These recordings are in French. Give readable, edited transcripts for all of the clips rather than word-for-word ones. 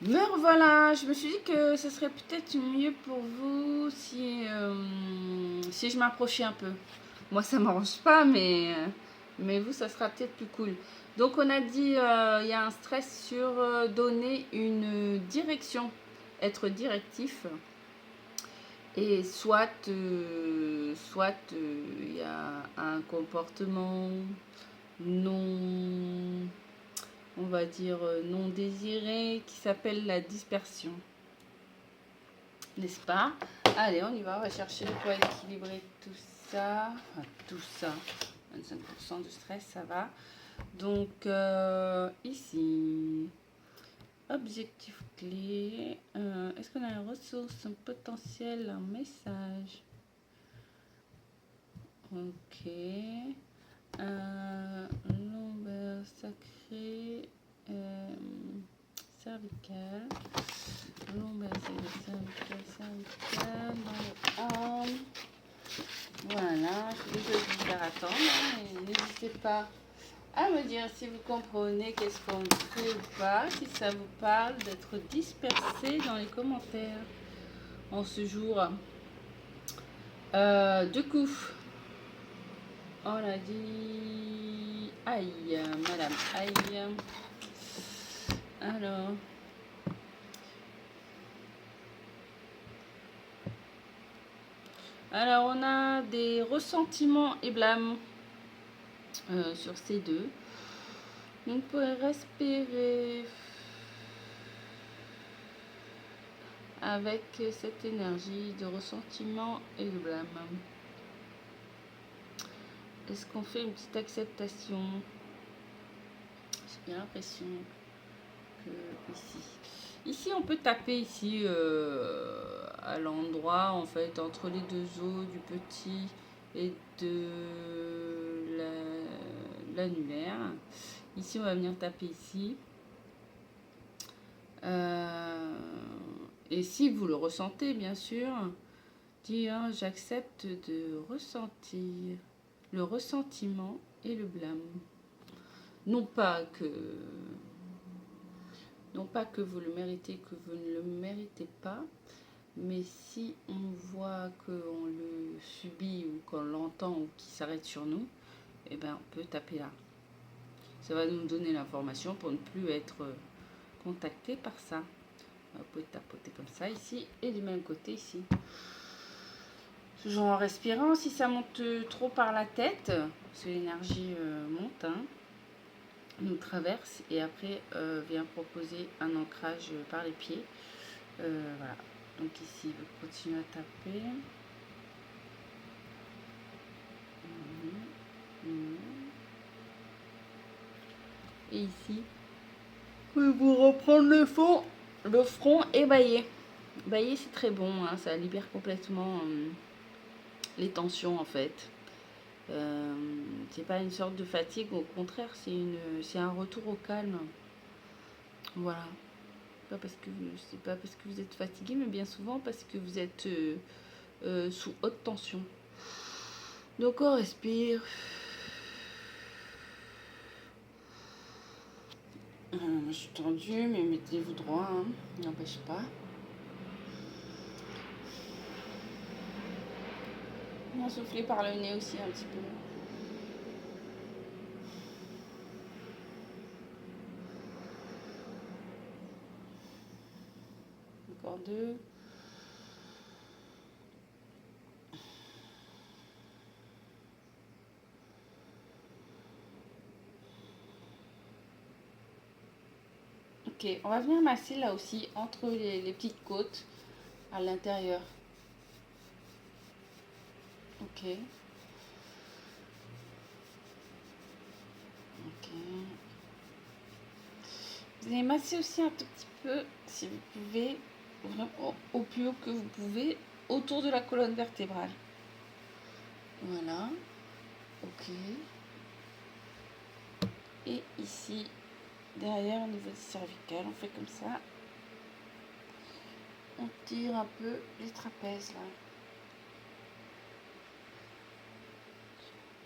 Me revoilà, je me suis dit que ce serait peut-être mieux pour vous si je m'approchais un peu. Moi, ça m'arrange pas, mais vous, ça sera peut-être plus cool. Donc, on a dit, il y a un stress sur donner une direction, être directif. Et il y a un comportement non, on va dire, non désiré qui s'appelle la dispersion. N'est-ce pas? Allez, on y va, on va chercher pour équilibrer tout ça. Enfin, tout ça. 25% de stress, ça va. Donc, ici, objectif clé. Est-ce qu'on a une ressource, un potentiel, un message? Ok. Lombaire sacré. Cervical. Lombaire cervical. Dans le arme. Voilà, je vais vous faire attendre. Et n'hésitez pas à me dire si vous comprenez qu'est-ce qu'on fait ou pas, si ça vous parle d'être dispersé dans les commentaires en ce jour. Du coup, on a dit aïe, madame, aïe. Alors on a des ressentiments et blâmes sur ces deux. Donc, vous pouvez respirer avec cette énergie de ressentiment et de blâme. Est-ce qu'on fait une petite acceptation? J'ai bien l'impression que ici on peut taper ici à l'endroit en fait entre les deux os du petit et de l'annulaire. Ici on va venir taper ici. Et si vous le ressentez bien sûr, dire j'accepte de ressentir le ressentiment et le blâme. Non pas que vous le méritez, que vous ne le méritez pas, mais si on voit qu'on le subit ou qu'on l'entend ou qu'il s'arrête sur nous, eh bien on peut taper là. Ça va nous donner l'information pour ne plus être contacté par ça. Vous pouvez tapoter comme ça ici et du même côté ici. Toujours en respirant. Si ça monte trop par la tête, parce que l'énergie monte, hein, nous traverse et après vient proposer un ancrage par les pieds. Voilà. Donc ici, vous continuez à taper. Et ici, vous reprendre le fond, le front et bailler. Bailler, c'est très bon, hein, ça libère complètement les tensions en fait. C'est pas une sorte de fatigue, au contraire, c'est un retour au calme. Voilà. C'est pas parce que vous êtes fatigué, mais bien souvent parce que vous êtes sous haute tension. Donc on respire. Je suis tendue, mais mettez-vous droit, hein, n'empêche pas. On va souffler par le nez aussi un petit peu. Encore deux. Ok, on va venir masser là aussi, entre les petites côtes, à l'intérieur. Ok. Ok. Vous allez masser aussi un tout petit peu, si vous pouvez, vraiment au plus haut que vous pouvez, autour de la colonne vertébrale. Voilà. Ok. Et ici, derrière, au niveau du cervical, on fait comme ça. On tire un peu les trapèzes là.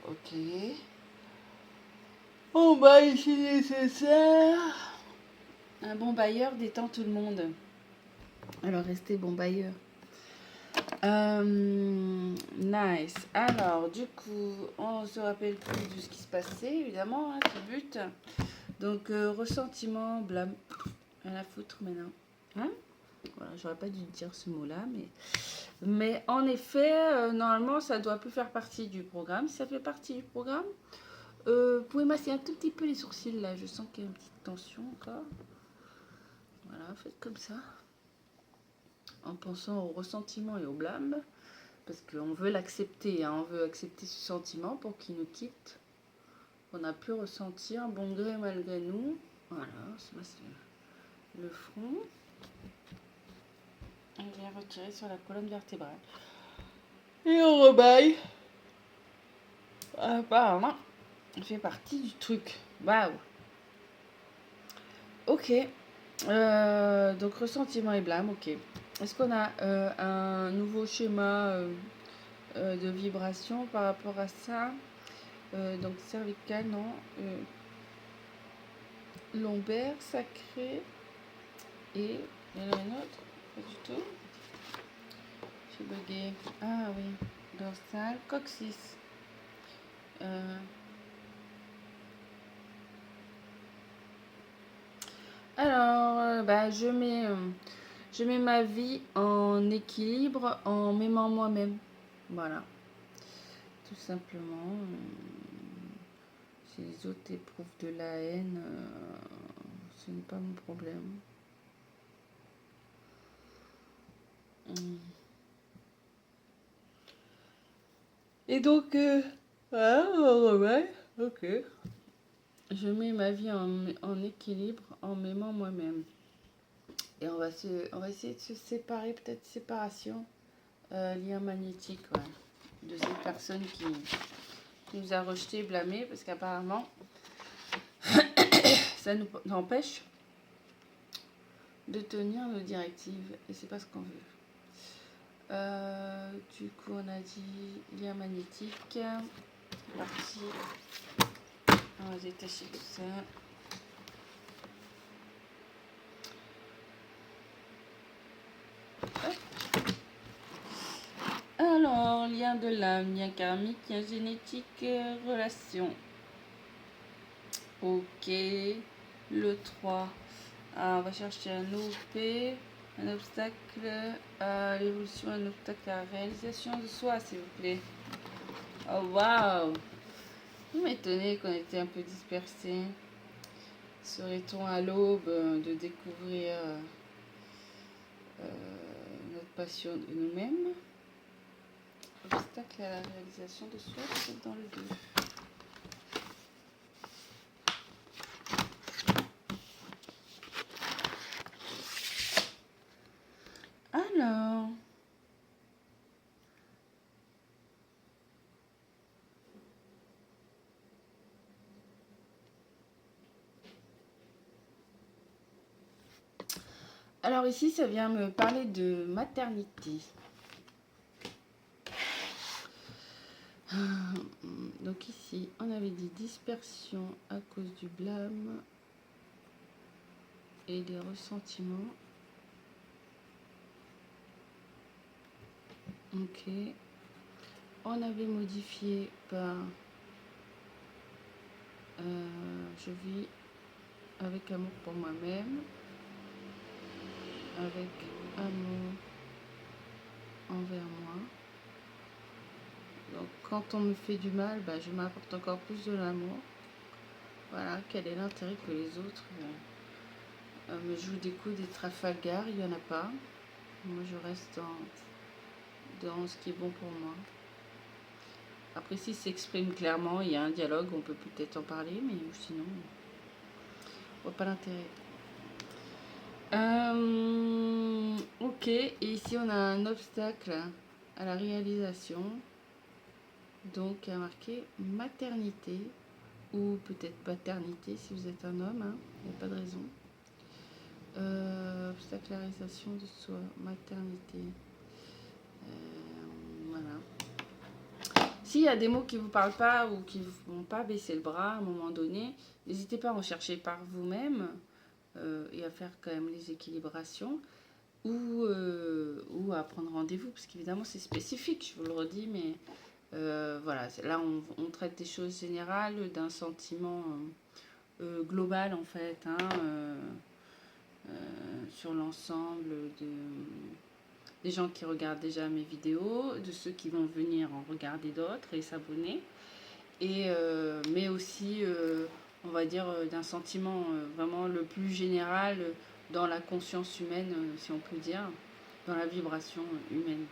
Ok. On va ici nécessaire. Un bon bailleur détend tout le monde. Alors restez bon bailleur. Nice. Alors, du coup, on se rappelle plus de ce qui se passait, évidemment, hein, c'est le but. Donc, ressentiment, blâme. Rien à foutre maintenant. Hein? Voilà, j'aurais pas dû dire ce mot-là, mais en effet, normalement, ça doit plus faire partie du programme. Si ça fait partie du programme, vous pouvez masser un tout petit peu les sourcils, là. Je sens qu'il y a une petite tension encore. Voilà, faites comme ça. En pensant au ressentiment et au blâme. Parce qu'on veut l'accepter, hein, on veut accepter ce sentiment pour qu'il nous quitte. On a pu ressentir, bon gré malgré nous. Voilà, ça c'est le front. On vient retirer sur la colonne vertébrale. Et on rebaille. Apparemment, ça fait partie du truc. Waouh. Ok. Donc ressentiment et blâme, ok. Est-ce qu'on a un nouveau schéma de vibration par rapport à ça? Donc cervical, non. Lombaire, sacré. Et il y en a un autre? Pas du tout. J'ai bugué. Ah oui. Dorsal, coccyx. Alors, bah, je mets ma vie en équilibre en m'aimant moi-même. Voilà. Tout simplement. Si les autres éprouvent de la haine, ce n'est pas mon problème. Et donc, ouais, ok. Je mets ma vie en équilibre en m'aimant moi-même. Et on va essayer de se séparer, peut-être séparation, lien magnétique, ouais, de cette personne qui nous a rejeté, blâmé, parce qu'apparemment, ça nous empêche de tenir nos directives, et c'est pas ce qu'on veut. Du coup, on a dit lien magnétique. Parti. On va détacher tout ça. Alors, lien de l'âme, lien karmique, lien génétique, relation. Ok. Le 3. On va chercher un OP, un obstacle à l'évolution, un obstacle à la réalisation de soi, s'il vous plaît. Oh, waouh! Vous m'étonnez qu'on était un peu dispersés. Serait-on à l'aube de découvrir notre passion de nous-mêmes? Obstacle à la réalisation de soi, c'est dans le 2. Alors ici, ça vient me parler de maternité. Donc ici, on avait dit dispersion à cause du blâme et des ressentiments. Ok. On avait modifié par je vis avec amour pour moi-même, avec amour envers moi. Donc quand on me fait du mal, bah, je m'apporte encore plus de l'amour. Voilà, quel est l'intérêt que les autres me jouent des coups, des Trafalgar? Il n'y en a pas. Moi je reste dans ce qui est bon pour moi. Après, s'il s'exprime clairement, il y a un dialogue, on peut peut-être en parler, mais sinon, on voit pas l'intérêt. Ok, et ici on a un obstacle à la réalisation. Donc, il y a marqué maternité, ou peut-être paternité si vous êtes un homme, hein, il n'y a pas de raison. Obstacle à la réalisation de soi, maternité. Voilà. S'il y a des mots qui ne vous parlent pas ou qui ne vous font pas baisser le bras à un moment donné, n'hésitez pas à en chercher par vous-même. et à faire quand même les équilibrations ou à prendre rendez-vous, parce qu'évidemment c'est spécifique, je vous le redis, mais voilà, là on traite des choses générales, d'un sentiment global en fait, hein, sur l'ensemble des gens qui regardent déjà mes vidéos, de ceux qui vont venir en regarder d'autres et s'abonner, mais aussi on va dire d'un sentiment vraiment le plus général dans la conscience humaine, si on peut dire, dans la vibration humaine.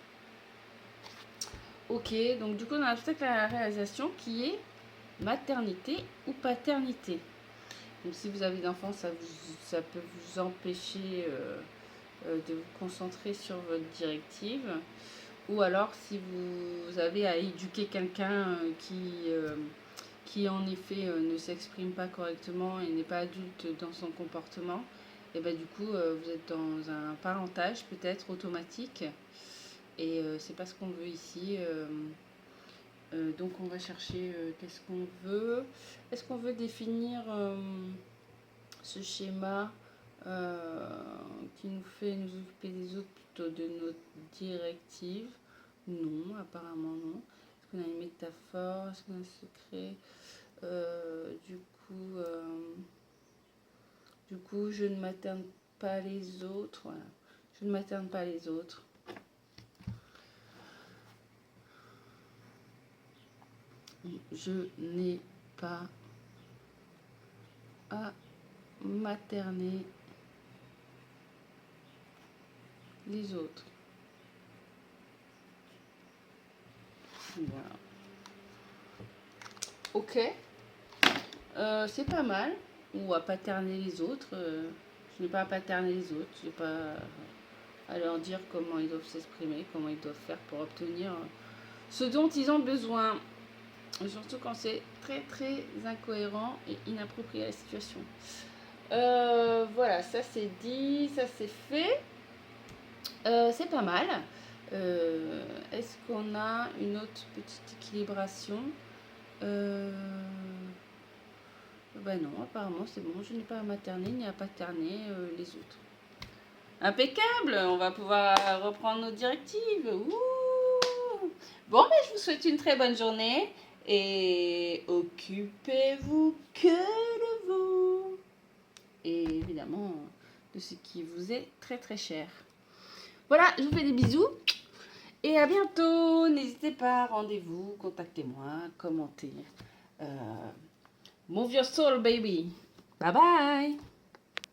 Ok, donc du coup on a peut-être la réalisation qui est maternité ou paternité. Donc si vous avez des enfants, ça peut vous empêcher de vous concentrer sur votre directive. Ou alors si vous avez à éduquer quelqu'un qui en effet ne s'exprime pas correctement et n'est pas adulte dans son comportement, et ben du coup vous êtes dans un parentage peut-être automatique et c'est pas ce qu'on veut ici. Donc on va chercher qu'est-ce qu'on veut. Est-ce qu'on veut définir ce schéma qui nous fait nous occuper des autres plutôt de notre directive? Non, apparemment non. Est-ce qu'on a une métaphore? Est-ce qu'on a un secret? Du coup, je ne materne pas les autres. Voilà. Je ne materne pas les autres. Je n'ai pas à materner les autres. Voilà. Ok. C'est pas mal. Ou à paterner les autres. Je n'ai pas à paterner les autres. Je n'ai pas à leur dire comment ils doivent s'exprimer, comment ils doivent faire pour obtenir ce dont ils ont besoin. Surtout quand c'est très très incohérent et inapproprié à la situation. Voilà, ça c'est dit, ça c'est fait. C'est pas mal. Est-ce qu'on a une autre petite équilibration? Ben non, apparemment c'est bon. Je n'ai pas à materner ni à paterner les autres. Impeccable, on va pouvoir reprendre nos directives. Ouh. Bon, ben, je vous souhaite une très bonne journée et occupez-vous que de vous. Et évidemment, de ce qui vous est très très cher. Voilà, je vous fais des bisous et à bientôt. N'hésitez pas, rendez-vous, contactez-moi, commentez. Move your soul, baby. Bye bye.